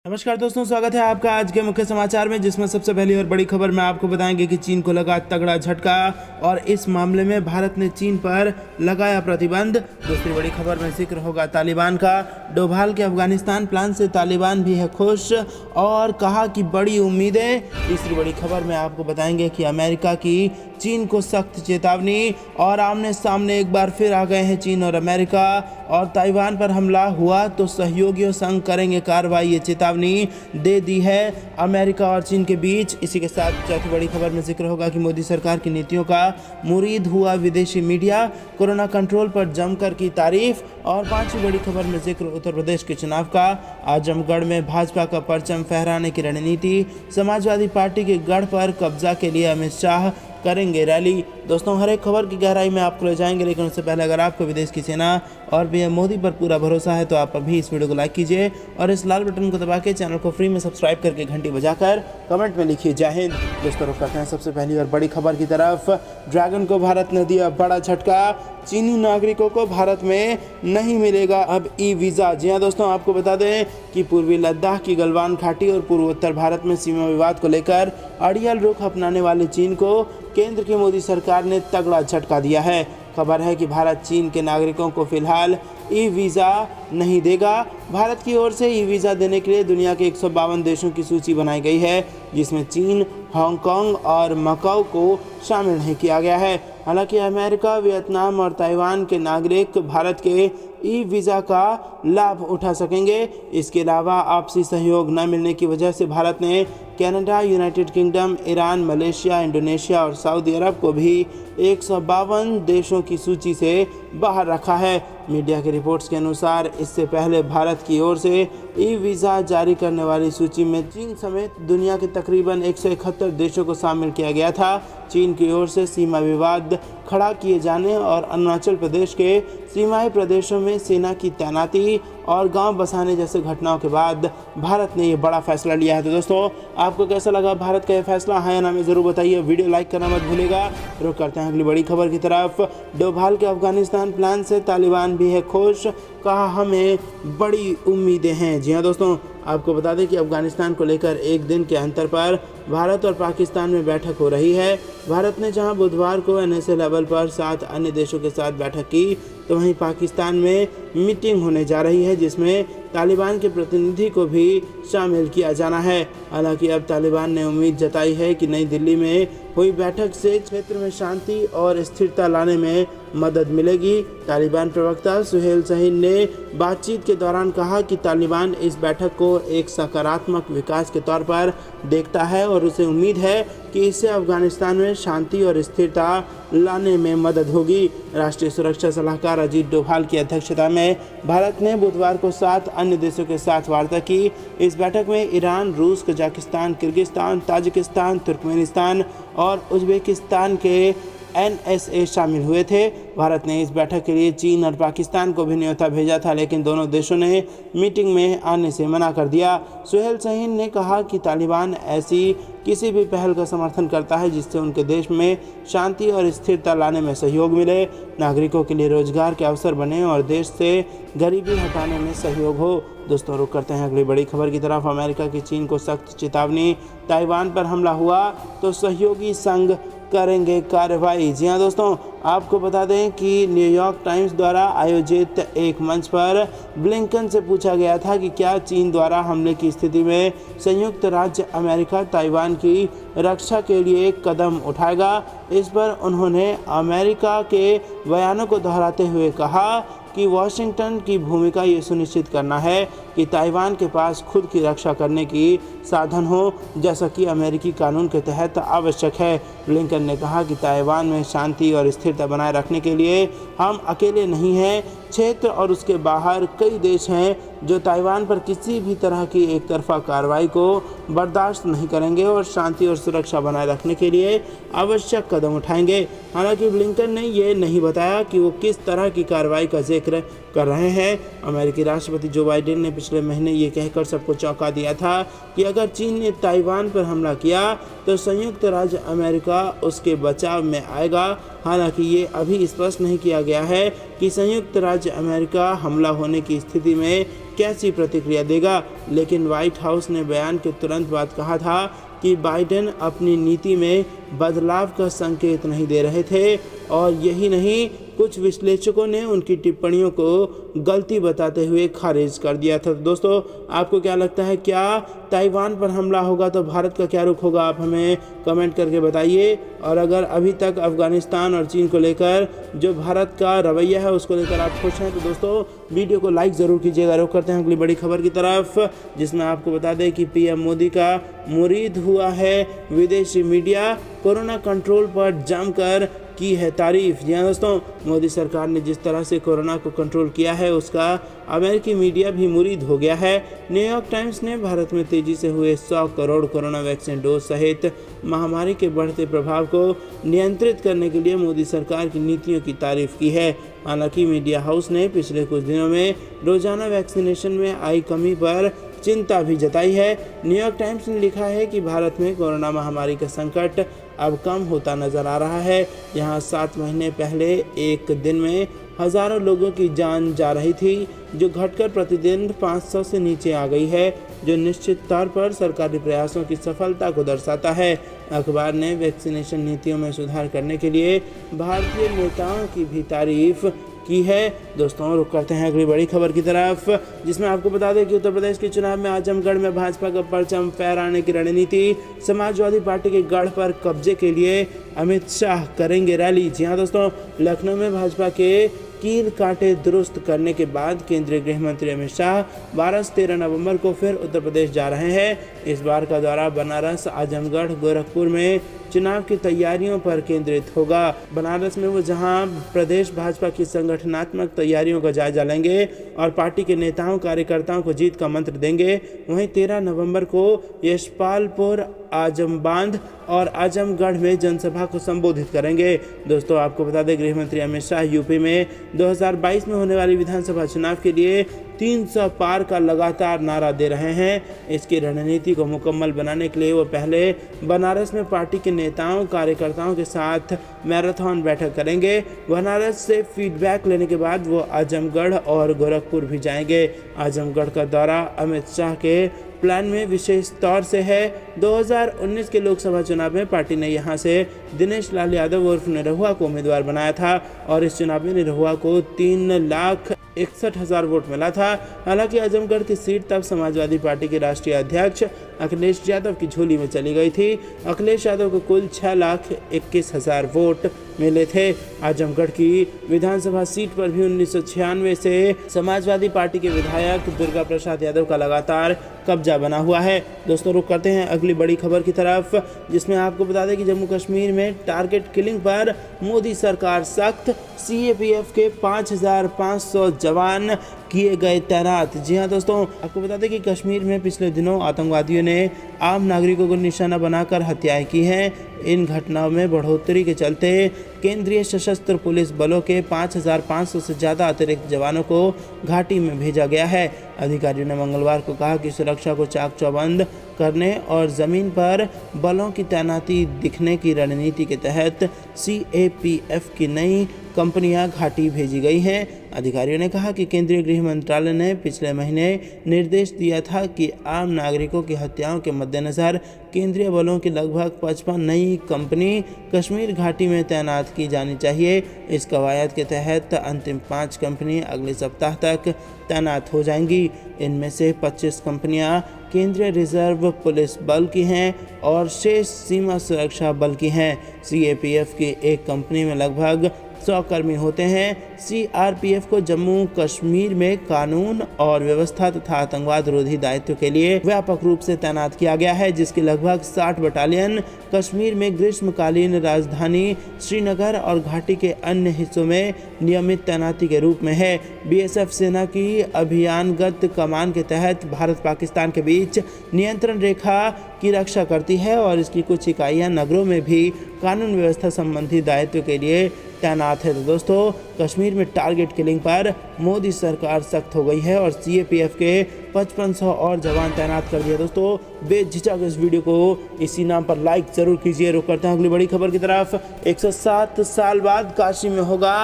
नमस्कार दोस्तों, स्वागत है आपका आज के मुख्य समाचार में, जिसमें सबसे पहली और बड़ी खबर में आपको बताएंगे कि चीन को लगा तगड़ा झटका और इस मामले में भारत ने चीन पर लगाया प्रतिबंध। दूसरी बड़ी खबर में जिक्र होगा तालिबान का। डोभाल के अफगानिस्तान प्लान से तालिबान भी है खुश और कहा कि बड़ी उम्मीदें। तीसरी बड़ी खबर में आपको बताएंगे कि अमेरिका की चीन को सख्त चेतावनी और आमने सामने एक बार फिर आ गए हैं चीन और अमेरिका। और ताइवान पर हमला हुआ तो सहयोगियों संग करेंगे कार्रवाई, ये चेतावनी दे दी है अमेरिका और चीन के बीच। इसी के साथ चौथी बड़ी खबर में जिक्र होगा कि मोदी सरकार की नीतियों का मुरीद हुआ विदेशी मीडिया, कोरोना कंट्रोल पर जमकर की तारीफ। और पांचवी बड़ी खबर में जिक्र उत्तर प्रदेश के चुनाव का। आजमगढ़ में भाजपा का परचम फहराने की रणनीति, समाजवादी पार्टी के गढ़ पर कब्जा के लिए अमित शाह करेंगे रैली। दोस्तों, हर एक खबर की गहराई में आपको ले जाएंगे, लेकिन उससे पहले अगर आपको विदेश की सेना और पीएम मोदी पर पूरा भरोसा है तो आप अभी इस वीडियो को लाइक कीजिए और इस लाल बटन को दबा के चैनल को फ्री में सब्सक्राइब करके घंटी बजाकर कमेंट में लिखिए जय हिंद। दोस्तों, रुक करते हैं सबसे पहली और बड़ी खबर की तरफ। ड्रैगन को भारत ने दिया बड़ा झटका, चीनी नागरिकों को भारत में नहीं मिलेगा अब ई वीज़ा। जी हाँ दोस्तों, आपको बता दें कि पूर्वी लद्दाख की गलवान घाटी और पूर्वोत्तर भारत में सीमा विवाद को लेकर अड़ियल रुख अपनाने वाले चीन को केंद्र की मोदी सरकार ने तगड़ा झटका दिया है। खबर है कि भारत चीन के नागरिकों को फिलहाल ई वीज़ा नहीं देगा। भारत की ओर से ई वीज़ा देने के लिए दुनिया के 152 देशों की सूची बनाई गई है, जिसमें चीन, हांगकांग और मकाऊ को शामिल नहीं किया गया है। हालांकि अमेरिका, वियतनाम और ताइवान के नागरिक भारत के ई वीज़ा का लाभ उठा सकेंगे। इसके अलावा आपसी सहयोग न मिलने की वजह से भारत ने Canada, United kingdom, Iran, Malaysia, Indonesia और सऊदी अरब को भी 152 देशों की सूची से बाहर रखा है। मीडिया की रिपोर्ट्स के अनुसार इससे पहले भारत की ओर से ई वीज़ा जारी करने वाली सूची में चीन समेत दुनिया के तकरीबन 171 देशों को शामिल किया गया था। चीन की ओर से सीमा विवाद खड़ा किए जाने और अरुणाचल प्रदेश के सीमाई प्रदेशों में सेना की तैनाती और गांव बसाने जैसे घटनाओं के बाद भारत ने ये बड़ा फैसला लिया है। तो दोस्तों, आपको कैसा लगा भारत का ये फैसला, हाँ या ना में ज़रूर बताइए। वीडियो लाइक करना मत भूलिएगा। रुक करते हैं अगली बड़ी खबर की तरफ। डोभाल के अफगानिस्तान प्लान से तालिबान भी है खुश, कहा हमें बड़ी उम्मीदें हैं। जी हाँ दोस्तों, आपको बता दें कि अफगानिस्तान को लेकर एक दिन के अंतर पर भारत और पाकिस्तान में बैठक हो रही है। भारत ने जहां बुधवार को एनएसए लेवल पर 7 अन्य देशों के साथ बैठक की, तो वहीं पाकिस्तान में मीटिंग होने जा रही है, जिसमें तालिबान के प्रतिनिधि को भी शामिल किया जाना है। हालांकि अब तालिबान ने उम्मीद जताई है कि नई दिल्ली में हुई बैठक से क्षेत्र में शांति और स्थिरता लाने में मदद मिलेगी। तालिबान प्रवक्ता सुहेल शहीन ने बातचीत के दौरान कहा कि तालिबान इस बैठक को एक सकारात्मक विकास के तौर पर देखता है और उसे उम्मीद है कि इससे अफगानिस्तान में शांति और स्थिरता लाने में मदद होगी। राष्ट्रीय सुरक्षा सलाहकार अजीत डोभाल की अध्यक्षता में भारत ने बुधवार को 7 अन्य देशों के साथ वार्ता की। इस बैठक में ईरान, रूस, कजाकिस्तान, किर्गिस्तान, ताजिकिस्तान, तुर्कमेनिस्तान और उज्बेकिस्तान के एनएसए शामिल हुए थे। भारत ने इस बैठक के लिए चीन और पाकिस्तान को भी न्योता भेजा था, लेकिन दोनों देशों ने मीटिंग में आने से मना कर दिया। सुहेल शहीन ने कहा कि तालिबान ऐसी किसी भी पहल का समर्थन करता है जिससे उनके देश में शांति और स्थिरता लाने में सहयोग मिले, नागरिकों के लिए रोजगार के अवसर बने और देश से गरीबी हटाने में सहयोग हो। दोस्तों, रुक करते हैं अगली बड़ी खबर की तरफ। अमेरिका की चीन को सख्त चेतावनी, ताइवान पर हमला हुआ तो सहयोगी संघ करेंगे कार्रवाई। जी हाँ दोस्तों, आपको बता दें कि न्यूयॉर्क टाइम्स द्वारा आयोजित एक मंच पर ब्लिंकन से पूछा गया था कि क्या चीन द्वारा हमले की स्थिति में संयुक्त राज्य अमेरिका ताइवान की रक्षा के लिए एक कदम उठाएगा। इस पर उन्होंने अमेरिका के बयानों को दोहराते हुए कहा कि वॉशिंगटन की भूमिका ये सुनिश्चित करना है कि ताइवान के पास खुद की रक्षा करने की साधन हो, जैसा कि अमेरिकी कानून के तहत आवश्यक है। ब्लिंकन ने कहा कि ताइवान में शांति और स्थिरता बनाए रखने के लिए हम अकेले नहीं हैं। क्षेत्र और उसके बाहर कई देश हैं जो ताइवान पर किसी भी तरह की एक तरफा कार्रवाई को बर्दाश्त नहीं करेंगे और शांति और सुरक्षा बनाए रखने के लिए आवश्यक कदम उठाएंगे। हालांकि ब्लिंकन ने यह नहीं बताया कि वो किस तरह की कार्रवाई का जिक्र कर रहे हैं। अमेरिकी राष्ट्रपति जो बाइडेन ने पिछले महीने ये कहकर सबको चौंका दिया था कि अगर चीन ने ताइवान पर हमला किया तो संयुक्त राज्य अमेरिका उसके बचाव में आएगा। हालांकि ये अभी स्पष्ट नहीं किया गया है कि संयुक्त राज्य अमेरिका हमला होने की स्थिति में कैसी प्रतिक्रिया देगा। लेकिन व्हाइट हाउस ने बयान के तुरंत बाद कहा था कि बाइडेन अपनी नीति में बदलाव का संकेत नहीं दे रहे थे, और यही नहीं, कुछ विश्लेषकों ने उनकी टिप्पणियों को गलती बताते हुए खारिज कर दिया था। दोस्तों, आपको क्या लगता है, क्या ताइवान पर हमला होगा तो भारत का क्या रुख होगा? आप हमें कमेंट करके बताइए। और अगर अभी तक अफगानिस्तान और चीन को लेकर जो भारत का रवैया है उसको लेकर आप खुश हैं तो दोस्तों वीडियो को लाइक ज़रूर कीजिएगा। रुख करते हैं अगली बड़ी खबर की तरफ, जिसमें आपको बता दें कि पीएम मोदी का मुरीद हुआ है विदेशी मीडिया, कोरोना कंट्रोल पर जमकर की है तारीफ। जी हाँ दोस्तों, मोदी सरकार ने जिस तरह से कोरोना को कंट्रोल किया है उसका अमेरिकी मीडिया भी मुरीद हो गया है। न्यूयॉर्क टाइम्स ने भारत में तेजी से हुए 100 करोड़ कोरोना वैक्सीन डोज सहित महामारी के बढ़ते प्रभाव को नियंत्रित करने के लिए मोदी सरकार की नीतियों की तारीफ की है। हालांकि मीडिया हाउस ने पिछले कुछ दिनों में रोजाना वैक्सीनेशन में आई कमी पर चिंता भी जताई है। न्यूयॉर्क टाइम्स ने लिखा है कि भारत में कोरोना महामारी का संकट अब कम होता नजर आ रहा है। यहाँ 7 महीने पहले एक दिन में हजारों लोगों की जान जा रही थी, जो घटकर प्रतिदिन 500 से नीचे आ गई है, जो निश्चित तौर पर सरकारी प्रयासों की सफलता को दर्शाता है। अखबार ने वैक्सीनेशन नीतियों में सुधार करने के लिए भारतीय नेताओं की भी तारीफ की है। दोस्तों, रुक करते हैं अगली बड़ी खबर की तरफ, जिसमें आपको बता दें कि उत्तर प्रदेश के चुनाव में आजमगढ़ में भाजपा का परचम फहराने की रणनीति, समाजवादी पार्टी के गढ़ पर कब्जे के लिए अमित शाह करेंगे रैली। जी हाँ दोस्तों, लखनऊ में भाजपा के कील कांटे दुरुस्त करने के बाद केंद्रीय गृह मंत्री अमित शाह 12 से 13 नवंबर को फिर उत्तर प्रदेश जा रहे हैं। इस बार का दौरा बनारस, आजमगढ़, गोरखपुर में चुनाव की तैयारियों पर केंद्रित होगा। बनारस में वो जहां प्रदेश भाजपा की संगठनात्मक तैयारियों का जायजा लेंगे और पार्टी के नेताओं कार्यकर्ताओं को जीत का मंत्र देंगे, वहीं 13 नवंबर को यशपालपुर, आजमबांध और आजमगढ़ में जनसभा को संबोधित करेंगे। दोस्तों, आपको बता दें गृह मंत्री अमित शाह यूपी में 2022 में होने वाली विधानसभा चुनाव के लिए 300 पार का लगातार नारा दे रहे हैं। इसकी रणनीति को मुकम्मल बनाने के लिए वो पहले बनारस में पार्टी के नेताओं कार्यकर्ताओं के साथ मैराथन बैठक करेंगे। बनारस से फीडबैक लेने के बाद वो आजमगढ़ और गोरखपुर भी जाएंगे। आजमगढ़ का दौरा अमित शाह के प्लान में विशेष तौर से है। 2019 के लोकसभा चुनाव में पार्टी ने यहां से दिनेश लाल यादव उर्फ निरहुआ को उम्मीदवार बनाया था और इस चुनाव में निरहुआ को 3,61,000 वोट मिला था। हालांकि आजमगढ़ की सीट तब समाजवादी पार्टी के राष्ट्रीय अध्यक्ष अखिलेश यादव की झोली में चली गई थी। अखिलेश यादव को कुल 6,21,000 वोट मिले थे। आजमगढ़ की विधानसभा सीट पर भी 1996 से समाजवादी पार्टी के विधायक दुर्गा प्रसाद यादव का लगातार कब्जा बना हुआ है। दोस्तों, रुक करते हैं अगली बड़ी खबर की तरफ, जिसमें आपको बता दें कि जम्मू कश्मीर में टारगेट किलिंग पर मोदी सरकार सख्त, सीएपीएफ के 5,500 जवान किए गए तैनात। जी हाँ दोस्तों, आपको बता दें कि कश्मीर में पिछले दिनों आतंकवादियों ने आम नागरिकों को निशाना बनाकर हत्याएं की हैं। इन घटनाओं में बढ़ोतरी के चलते केंद्रीय सशस्त्र पुलिस बलों के 5,500 से ज़्यादा अतिरिक्त जवानों को घाटी में भेजा गया है। अधिकारियों ने मंगलवार को कहा कि सुरक्षा को चाक चौबंद करने और ज़मीन पर बलों की तैनाती दिखने की रणनीति के तहत सीएपीएफ की नई कंपनियां घाटी भेजी गई हैं। अधिकारियों ने कहा कि केंद्रीय गृह मंत्रालय ने पिछले महीने निर्देश दिया था कि आम नागरिकों की हत्याओं के मद्देनज़र केंद्रीय बलों की लगभग 55 नई कंपनी कश्मीर घाटी में तैनात की जानी चाहिए। इस कवायद के तहत अंतिम 5 कंपनी अगले सप्ताह तक तैनात हो जाएंगी। इनमें से 25 कंपनियां केंद्रीय रिजर्व पुलिस बल की हैं और शेष सीमा सुरक्षा बल की हैं। सीएपीएफ की एक कंपनी में लगभग 100 कर्मी होते हैं। सीआरपीएफ को जम्मू कश्मीर में कानून और व्यवस्था तथा आतंकवाद रोधी दायित्व के लिए व्यापक रूप से तैनात किया गया है, जिसकी लगभग 60 बटालियन कश्मीर में ग्रीष्मकालीन राजधानी श्रीनगर और घाटी के अन्य हिस्सों में नियमित तैनाती के रूप में है। बीएसएफ सेना की अभियानगत कमान के तहत भारत पाकिस्तान के बीच नियंत्रण रेखा की रक्षा करती है और इसकी कुछ इकाइयां नगरों में भी कानून व्यवस्था संबंधी दायित्व के लिए तैनात है। तो दोस्तों, कश्मीर में टारगेट किलिंग पर मोदी सरकार सख्त हो गई है और सीएपीएफ के 5500 और जवान तैनात कर दिया। दोस्तों बेझिझक इस वीडियो को इसी नाम पर लाइक जरूर कीजिए। रुक करते हैं अगली बड़ी खबर की तरफ। 107 साल बाद काशी में होगा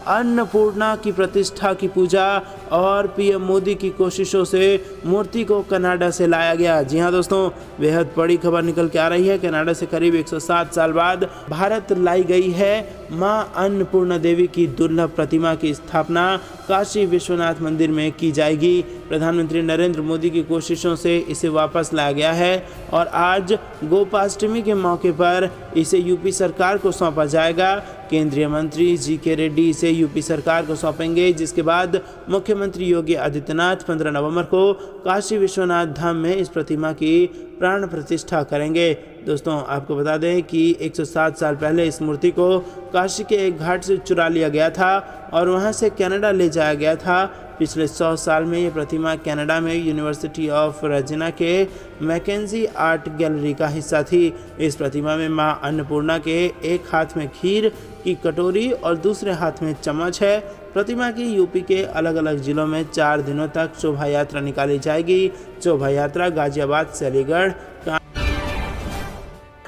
अन्नपूर्णा की प्रतिष्ठा की पूजा और पीएम मोदी की कोशिशों से मूर्ति को कनाडा से लाया गया। जी हां दोस्तों, बेहद बड़ी खबर निकल के आ रही है। कनाडा से करीब 107 साल बाद भारत लाई गई है मां अन्नपूर्णा देवी की दुर्लभ प्रतिमा की स्थापना काशी विश्वनाथ मंदिर में की जाएगी। प्रधानमंत्री नरेंद्र मोदी की कोशिशों से इसे वापस लाया गया है और आज गोपाष्टमी के मौके पर इसे यूपी सरकार को सौंपा जाएगा। केंद्रीय मंत्री जी.के. रेड्डी इसे यूपी सरकार को सौंपेंगे, जिसके बाद मुख्यमंत्री योगी आदित्यनाथ 15 नवंबर को काशी विश्वनाथ धाम में इस प्रतिमा की प्राण प्रतिष्ठा करेंगे। दोस्तों आपको बता दें कि 107 साल पहले इस मूर्ति को काशी के एक घाट से चुरा लिया गया था और वहां से कनाडा ले जाया गया था। पिछले 100 साल में ये प्रतिमा कनाडा में यूनिवर्सिटी ऑफ रेजिना के मैकेंजी आर्ट गैलरी का हिस्सा थी। इस प्रतिमा में मां अन्नपूर्णा के एक हाथ में खीर की कटोरी और दूसरे हाथ में चम्मच है। प्रतिमा की यूपी के अलग अलग जिलों में 4 दिनों तक शोभा यात्रा निकाली जाएगी। शोभा यात्रा गाजियाबाद से अलीगढ़।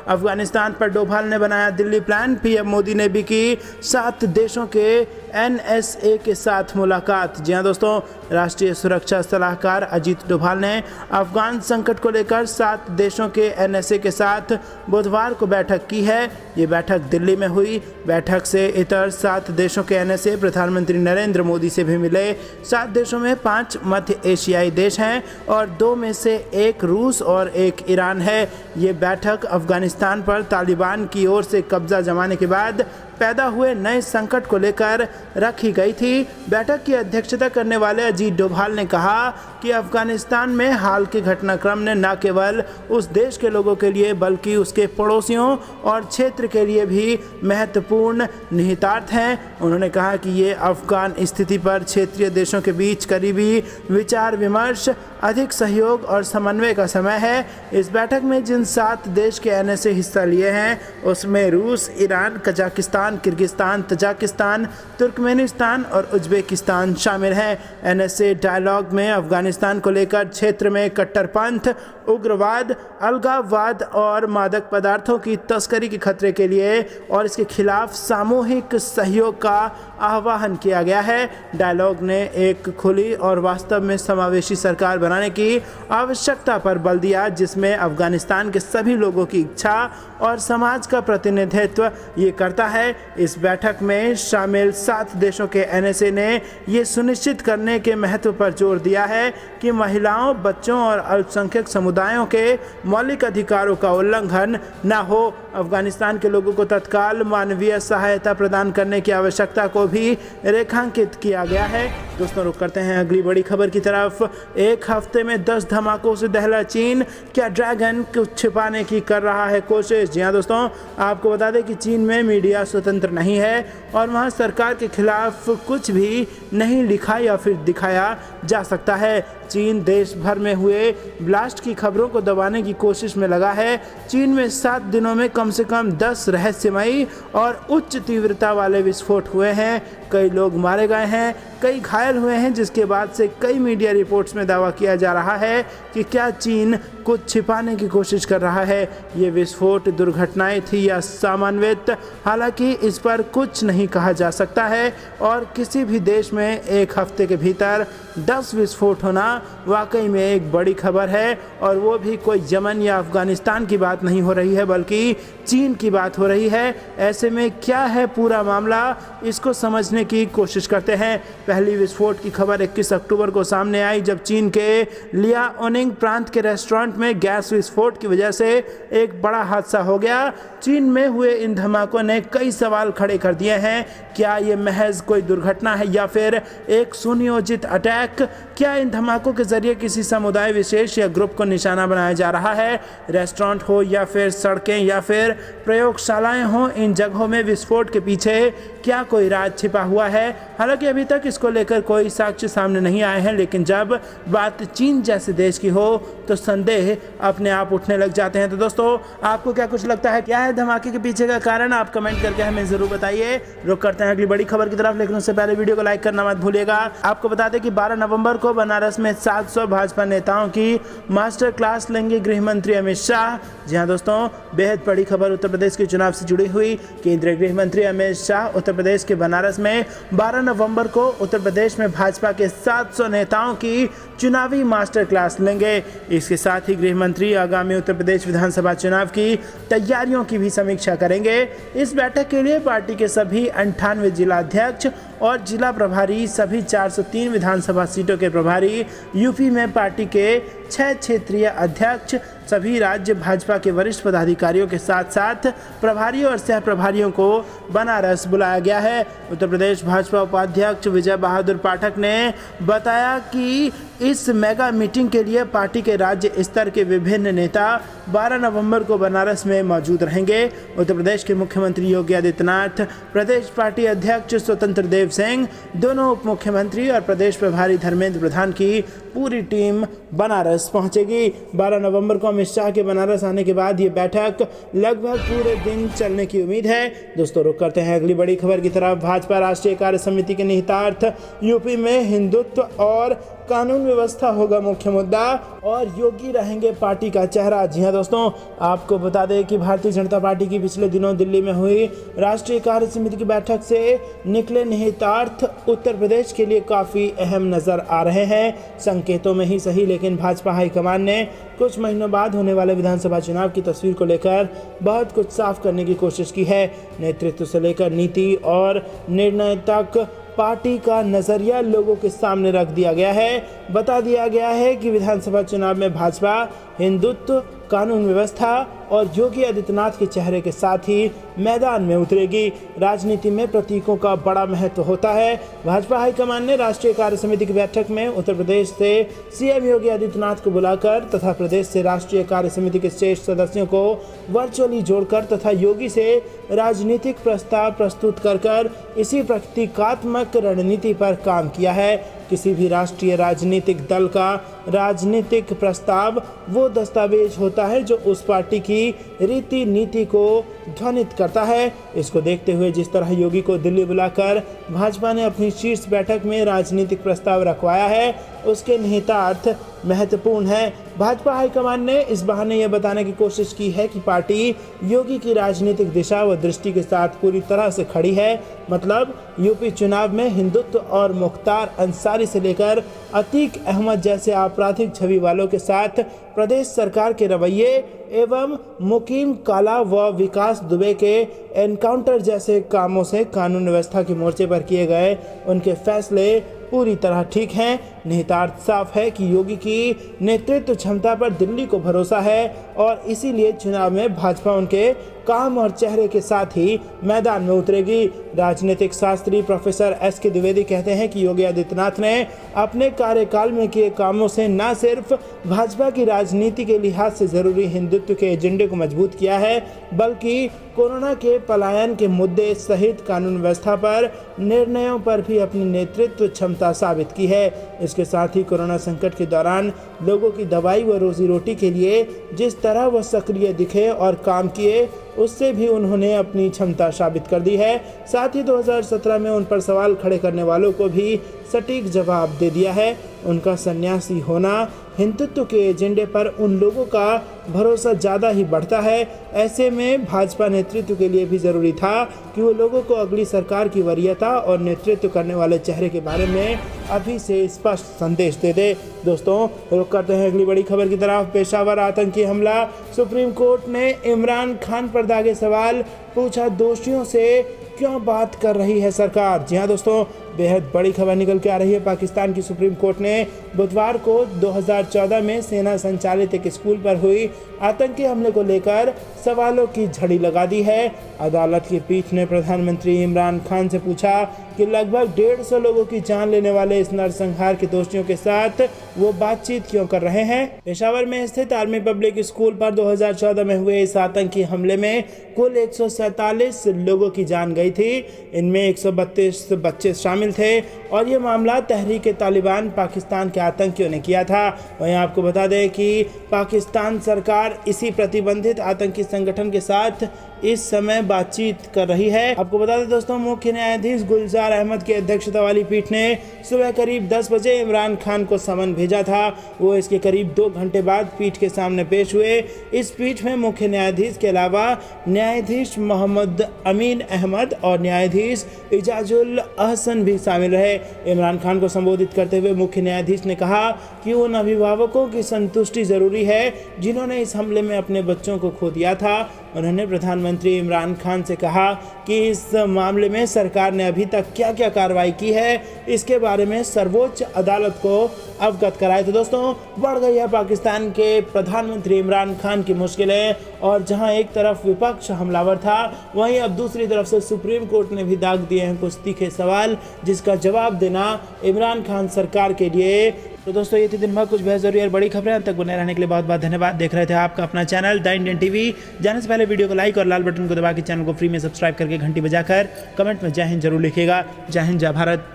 अफगानिस्तान पर डोभाल ने बनाया दिल्ली प्लान। पीएम मोदी ने भी की 7 देशों के एनएसए के साथ मुलाकात। जी हां दोस्तों, राष्ट्रीय सुरक्षा सलाहकार अजीत डोभाल ने अफगान संकट को लेकर 7 देशों के एनएसए के साथ बुधवार को बैठक की है। ये बैठक दिल्ली में हुई। बैठक से इतर 7 देशों के एनएसए प्रधानमंत्री नरेंद्र मोदी से भी मिले। 7 देशों में 5 मध्य एशियाई देश हैं और 2 में से 1 रूस और 1 ईरान है। ये बैठक अफगानिस्तान पर तालिबान की ओर से कब्जा जमाने के बाद पैदा हुए नए संकट को लेकर रखी गई थी। बैठक की अध्यक्षता करने वाले अजीत डोभाल ने कहा कि अफगानिस्तान में हाल के घटनाक्रम ने न केवल उस देश के लोगों के लिए बल्कि उसके पड़ोसियों और क्षेत्र के लिए भी महत्वपूर्ण निहितार्थ हैं। उन्होंने कहा कि ये अफगान स्थिति पर क्षेत्रीय देशों के बीच करीबी विचार विमर्श, अधिक सहयोग और समन्वय का समय है। इस बैठक में जिन 7 देश के एनएसए हिस्सा लिए हैं उसमें रूस, Iran, Kazakhstan, Kyrgyzstan, Tajikistan, Turkmenistan और उज्बेकिस्तान शामिल हैं। एनएसए डायलॉग में अफगानिस्तान को लेकर क्षेत्र में कट्टरपंथ, उग्रवाद, अलगाववाद और मादक पदार्थों की तस्करी के खतरे के लिए और इसके खिलाफ सामूहिक सहयोग का आह्वान किया गया है। डायलॉग ने एक खुली और वास्तव में समावेशी सरकार बनाने की आवश्यकता पर बल दिया, जिसमें अफगानिस्तान के सभी लोगों की इच्छा और समाज का प्रतिनिधित्व ये करता है। इस बैठक में शामिल 7 देशों के एनएसए ने ये सुनिश्चित करने के महत्व पर जोर दिया है कि महिलाओं, बच्चों और अल्पसंख्यक समुदायों के मौलिक अधिकारों का उल्लंघन न हो। अफगानिस्तान के लोगों को तत्काल मानवीय सहायता प्रदान करने की आवश्यकता को भी रेखांकित किया गया है। दोस्तों रुक करते हैं अगली बड़ी खबर की तरफ। एक हफ्ते में 10 धमाकों से दहला चीन, क्या ड्रैगन को छिपाने की कर रहा है कोशिश। जी हाँ दोस्तों, आपको बता दें कि चीन में मीडिया स्वतंत्र नहीं है और वहाँ सरकार के खिलाफ कुछ भी नहीं लिखा या फिर दिखाया जा सकता है। चीन देश भर में हुए ब्लास्ट की खबरों को दबाने की कोशिश में लगा है। चीन में 7 दिनों में कम से कम 10 रहस्यमयी और उच्च तीव्रता वाले विस्फोट हुए हैं। कई लोग मारे गए हैं, कई घायल हुए हैं, जिसके बाद से कई मीडिया रिपोर्ट्स में दावा किया जा रहा है कि क्या चीन कुछ छिपाने की कोशिश कर रहा है। ये विस्फोट दुर्घटनाएं थी या समन्वित, हालांकि इस पर कुछ नहीं कहा जा सकता है और किसी भी देश में एक हफ्ते के भीतर 10 विस्फोट होना वाकई में एक बड़ी खबर है और वो भी कोई यमन या अफगानिस्तान की बात नहीं हो रही है बल्कि चीन की बात हो रही है। ऐसे में क्या है पूरा मामला, इसको समझने की कोशिश करते हैं। पहली विस्फोट की खबर 21 अक्टूबर को सामने आई जब चीन के लियाओनिंग प्रांत के रेस्टोरेंट में गैस विस्फोट की वजह से एक बड़ा हादसा हो गया। चीन में हुए इन धमाकों ने कई सवाल खड़े कर दिए हैं। क्या ये महज कोई दुर्घटना है या फिर एक सुनियोजित अटैक? क्या इन धमाकों के जरिए किसी समुदाय विशेष या ग्रुप को निशाना बनाया जा रहा है? रेस्टोरेंट हो या फिर सड़कें या फिर प्रयोगशालाएं हो, इन जगहों में विस्फोट के पीछे क्या कोई राज छिपा हुआ है? हालांकि अभी तक इसको लेकर कोई साक्ष्य सामने नहीं आए हैं, लेकिन जब बात चीन जैसे देश की हो तो संदेह अपने आप उठने लग जाते हैं। तो दोस्तों आपको क्या कुछ लगता है, क्या है धमाके के पीछे का कारण? आप कमेंट करके हमें जरूर बताइए। रुक करते हैं अगली बड़ी खबर की तरफ, लेकिन उससे पहले वीडियो को लाइक करना मत भूलिएगा। आपको बता दें कि 12 नवंबर को बनारस में 700 भाजपा नेताओं की मास्टर क्लास लेंगे गृह मंत्री अमित शाह। जी हां दोस्तों, बेहद बड़ी खबर उत्तर प्रदेश के चुनाव से जुड़ी हुई। केंद्रीय गृह मंत्री अमित शाह उत्तर प्रदेश के बनारस में 12 नवंबर को उत्तर प्रदेश में भाजपा के 700 नेताओं की चुनावी मास्टर क्लास लेंगे। इसके साथ ही गृह मंत्री आगामी उत्तर प्रदेश विधानसभा चुनाव की तैयारियों की भी समीक्षा करेंगे। इस बैठक के लिए पार्टी के सभी 98 जिला अध्यक्ष और जिला प्रभारी, सभी 403 विधानसभा सीटों के प्रभारी, यूपी में पार्टी के 6 क्षेत्रीय अध्यक्ष, सभी राज्य भाजपा के वरिष्ठ पदाधिकारियों के साथ साथ प्रभारियों और सह प्रभारियों को बनारस बुलाया गया है। उत्तर प्रदेश भाजपा उपाध्यक्ष विजय बहादुर पाठक ने बताया कि इस मेगा मीटिंग के लिए पार्टी के राज्य स्तर के विभिन्न नेता 12 नवंबर को बनारस में मौजूद रहेंगे। उत्तर प्रदेश के मुख्यमंत्री योगी आदित्यनाथ, प्रदेश पार्टी अध्यक्ष स्वतंत्र देव सिंह, दोनों उप मुख्यमंत्री और प्रदेश प्रभारी धर्मेंद्र प्रधान की पूरी टीम बनारस पहुंचेगी। 12 नवंबर को अमित शाह के बनारस आने के बाद ये बैठक लगभग पूरे दिन चलने की उम्मीद है। दोस्तों रुक करते हैं अगली बड़ी खबर की तरफ। भाजपा राष्ट्रीय कार्य समिति के निहितार्थ यूपी में हिंदुत्व और कानून व्यवस्था होगा मुख्य मुद्दा और योगी रहेंगे पार्टी का चेहरा। जी हां दोस्तों, आपको बता दें कि भारतीय जनता पार्टी की पिछले दिनों दिल्ली में हुई राष्ट्रीय कार्य समिति की बैठक से निकले निहितार्थ उत्तर प्रदेश के लिए काफ़ी अहम नजर आ रहे हैं। संकेतों में ही सही, लेकिन भाजपा हाईकमान ने कुछ महीनों बाद होने वाले विधानसभा चुनाव की तस्वीर को लेकर बहुत कुछ साफ करने की कोशिश की है। नेतृत्व से लेकर नीति और निर्णय तक पार्टी का नजरिया लोगों के सामने रख दिया गया है। बता दिया गया है कि विधानसभा चुनाव में भाजपा हिंदुत्व, कानून व्यवस्था और योगी आदित्यनाथ के चेहरे के साथ ही मैदान में उतरेगी। राजनीति में प्रतीकों का बड़ा महत्व होता है। भाजपा हाईकमान ने राष्ट्रीय कार्य समिति की बैठक में उत्तर प्रदेश से सीएम योगी आदित्यनाथ को बुलाकर तथा प्रदेश से राष्ट्रीय कार्य समिति के शेष सदस्यों को वर्चुअली जोड़कर तथा योगी से राजनीतिक प्रस्ताव प्रस्तुत कर इसी प्रतीकात्मक रणनीति पर काम किया है। किसी भी राष्ट्रीय राजनीतिक दल का राजनीतिक प्रस्ताव वो दस्तावेज होता है जो उस पार्टी की रीति नीति को ध्वनित करता है। इसको देखते हुए जिस तरह योगी को दिल्ली बुलाकर भाजपा ने अपनी शीर्ष बैठक में राजनीतिक प्रस्ताव रखवाया है, उसके निहितार्थ महत्वपूर्ण है। भाजपा हाईकमान ने इस बहाने यह बताने की कोशिश की है कि पार्टी योगी की राजनीतिक दिशा व दृष्टि के साथ पूरी तरह से खड़ी है। मतलब यूपी चुनाव में हिंदुत्व और मुख्तार अंसारी से लेकर अतीक अहमद जैसे आपराधिक छवि वालों के साथ प्रदेश सरकार के रवैये एवं मुकीम काला व विकास दुबे के एनकाउंटर जैसे कामों से कानून व्यवस्था के मोर्चे पर किए गए उनके फैसले पूरी तरह ठीक हैं। निहितार्थ साफ है कि योगी की नेतृत्व क्षमता पर दिल्ली को भरोसा है और इसीलिए चुनाव में भाजपा उनके काम और चेहरे के साथ ही मैदान में उतरेगी। राजनीतिक शास्त्री प्रोफेसर एस.के. द्विवेदी कहते हैं कि योगी आदित्यनाथ ने अपने कार्यकाल में किए कामों से न सिर्फ भाजपा की राजनीति के लिहाज से जरूरी हिंदुत्व के एजेंडे को मजबूत किया है, बल्कि कोरोना के पलायन के मुद्दे सहित कानून व्यवस्था पर निर्णयों पर भी अपनी नेतृत्व क्षमता साबित की है। इसके साथ ही कोरोना संकट के दौरान लोगों की दवाई व रोजी रोटी के लिए जिस तरह वह सक्रिय दिखे और काम किए, उससे भी उन्होंने अपनी क्षमता साबित कर दी है। साथ ही 2017 में उन पर सवाल खड़े करने वालों को भी सटीक जवाब दे दिया है। उनका सन्यासी होना हिंदुत्व के एजेंडे पर उन लोगों का भरोसा ज़्यादा ही बढ़ता है। ऐसे में भाजपा नेतृत्व के लिए भी ज़रूरी था कि वो लोगों को अगली सरकार की वरीयता और नेतृत्व करने वाले चेहरे के बारे में अभी से स्पष्ट संदेश दे दे। दोस्तों रुक करते हैं अगली बड़ी खबर की तरफ। पेशावर आतंकी हमला, सुप्रीम कोर्ट ने इमरान खान पर दागे सवाल, पूछा दोषियों से क्यों बात कर रही है सरकार। जी हाँ दोस्तों, बेहद बड़ी खबर निकल के आ रही है। पाकिस्तान की सुप्रीम कोर्ट ने बुधवार को 2014 में सेना संचालित एक स्कूल पर हुई आतंकी हमले को लेकर सवालों की झड़ी लगा दी है। अदालत की पीठ ने प्रधानमंत्री इमरान खान से पूछा कि लगभग 150 लोगों की जान लेने वाले इस नरसंहार के दोषियों के साथ वो बातचीत क्यों कर रहे हैं। पेशावर में स्थित आर्मी पब्लिक स्कूल पर 2014 में हुए इस आतंकी हमले में कुल 147 लोगों की जान गई थी। इनमें 132 बच्चे शामिल थे और ये मामला तहरीक तालिबान पाकिस्तान के आतंकियों ने किया था। वहीं आपको बता दें कि पाकिस्तान सरकार इसी प्रतिबंधित आतंकी संगठन के साथ इस समय बातचीत कर रही है। आपको बता दें दोस्तों, मुख्य न्यायाधीश गुलजार अहमद की अध्यक्षता वाली पीठ ने सुबह करीब 10 बजे इमरान खान को समन भेजा था। वो इसके करीब 2 घंटे बाद पीठ के सामने पेश हुए। इस पीठ में मुख्य न्यायाधीश के अलावा न्यायाधीश मोहम्मद अमीन अहमद और न्यायाधीश इजाजुल अहसन भी शामिल रहे। इमरान खान को संबोधित करते हुए मुख्य न्यायाधीश ने कहा कि उन अभिभावकों की संतुष्टि जरूरी है जिन्होंने इस हमले में अपने बच्चों को खो दिया था। उन्होंने प्रधानमंत्री इमरान खान से कहा कि इस मामले में सरकार ने अभी तक क्या क्या कार्रवाई की है, इसके बारे में सर्वोच्च अदालत को अवगत कराए। तो दोस्तों, बढ़ गई है पाकिस्तान के प्रधानमंत्री इमरान खान की मुश्किलें, और जहां एक तरफ विपक्ष हमलावर था, वहीं अब दूसरी तरफ से सुप्रीम कोर्ट ने भी दाग दिए हैं कुछ तीखे सवाल, जिसका जवाब देना इमरान खान सरकार के लिए। तो दोस्तों, ये थी दिन भर कुछ बेहद जरूरी और बड़ी खबरें। अब तक बने रहने के लिए बहुत बहुत धन्यवाद। देख रहे थे आपका अपना चैनल द इंडियन टीवी। जाने से पहले वीडियो को लाइक और लाल बटन को दबा के चैनल को फ्री में सब्सक्राइब करके घंटी बजाकर कमेंट में जय हिंद जरूर लिखिएगा। जय हिंद, जय भारत।